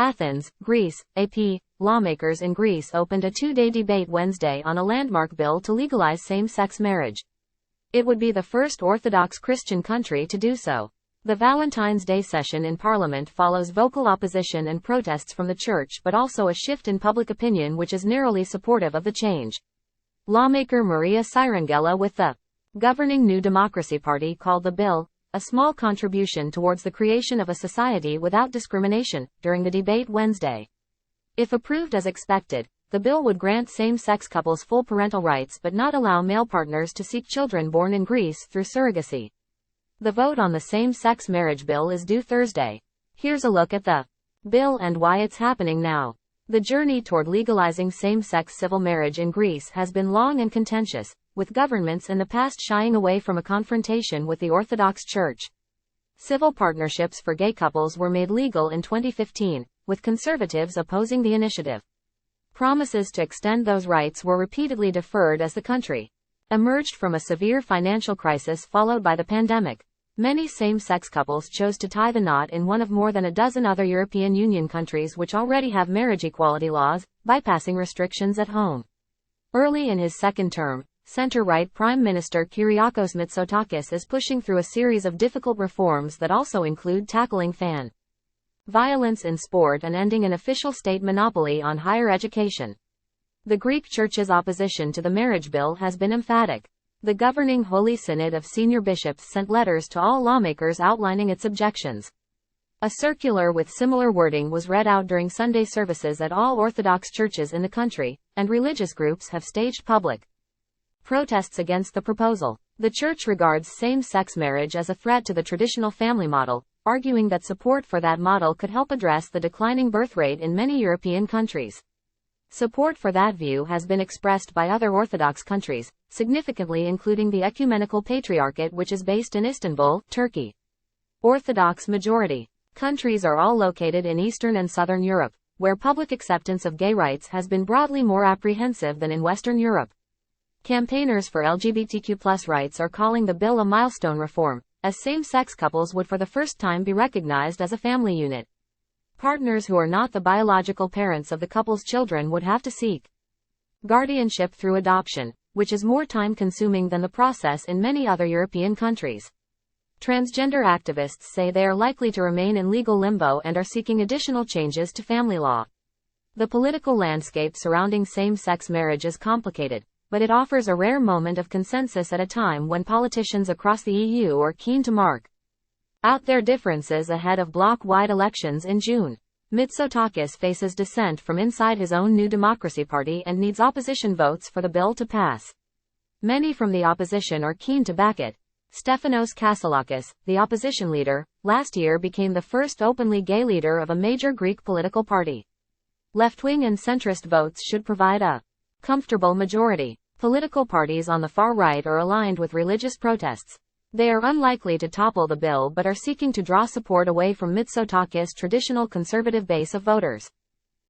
Athens, Greece, AP. Lawmakers in Greece opened a two-day debate Wednesday on a landmark bill to legalize same-sex marriage. It would be the first Orthodox Christian country to do so. The Valentine's Day session in Parliament follows vocal opposition and protests from the Church, but also a shift in public opinion which is narrowly supportive of the change. Lawmaker Maria Syrengela with the governing New Democracy Party called the bill a small contribution towards the creation of a society without discrimination during the debate Wednesday. If approved as expected, the bill would grant same-sex couples full parental rights but not allow male partners to seek children born in Greece through surrogacy. The vote on the same-sex marriage bill is due Thursday. Here's a look at the bill and why it's happening now. The journey toward legalizing same-sex civil marriage in Greece has been long and contentious, with governments in the past shying away from a confrontation with the Orthodox Church. Civil partnerships for gay couples were made legal in 2015, with conservatives opposing the initiative. Promises to extend those rights were repeatedly deferred as the country emerged from a severe financial crisis followed by the pandemic. Many same-sex couples chose to tie the knot in one of more than a dozen other European Union countries which already have marriage equality laws, bypassing restrictions at home. Early in his second term, center-right Prime Minister Kyriakos Mitsotakis is pushing through a series of difficult reforms that also include tackling fan violence in sport and ending an official state monopoly on higher education. The Greek Church's opposition to the marriage bill has been emphatic. The governing Holy Synod of senior bishops sent letters to all lawmakers outlining its objections. A circular with similar wording was read out during Sunday services at all Orthodox churches in the country, and religious groups have staged public protests against the proposal. The Church regards same-sex marriage as a threat to the traditional family model, arguing that support for that model could help address the declining birth rate in many European countries. Support for that view has been expressed by other Orthodox countries, significantly including the Ecumenical Patriarchate which is based in Istanbul, Turkey. Orthodox majority countries are all located in Eastern and Southern Europe, where public acceptance of gay rights has been broadly more apprehensive than in Western Europe. Campaigners for LGBTQ+ rights are calling the bill a milestone reform, as same-sex couples would for the first time be recognized as a family unit. Partners who are not the biological parents of the couple's children would have to seek guardianship through adoption, which is more time-consuming than the process in many other European countries. Transgender activists say they are likely to remain in legal limbo and are seeking additional changes to family law. The political landscape surrounding same-sex marriage is complicated, but it offers a rare moment of consensus at a time when politicians across the EU are keen to mark out their differences ahead of bloc-wide elections in June. Mitsotakis faces dissent from inside his own New Democracy Party and needs opposition votes for the bill to pass. Many from the opposition are keen to back it. Stefanos Kasselakis, the opposition leader, last year became the first openly gay leader of a major Greek political party. Left-wing and centrist votes should provide a comfortable majority. Political parties on the far right are aligned with religious protests. They are unlikely to topple the bill but are seeking to draw support away from Mitsotakis' traditional conservative base of voters.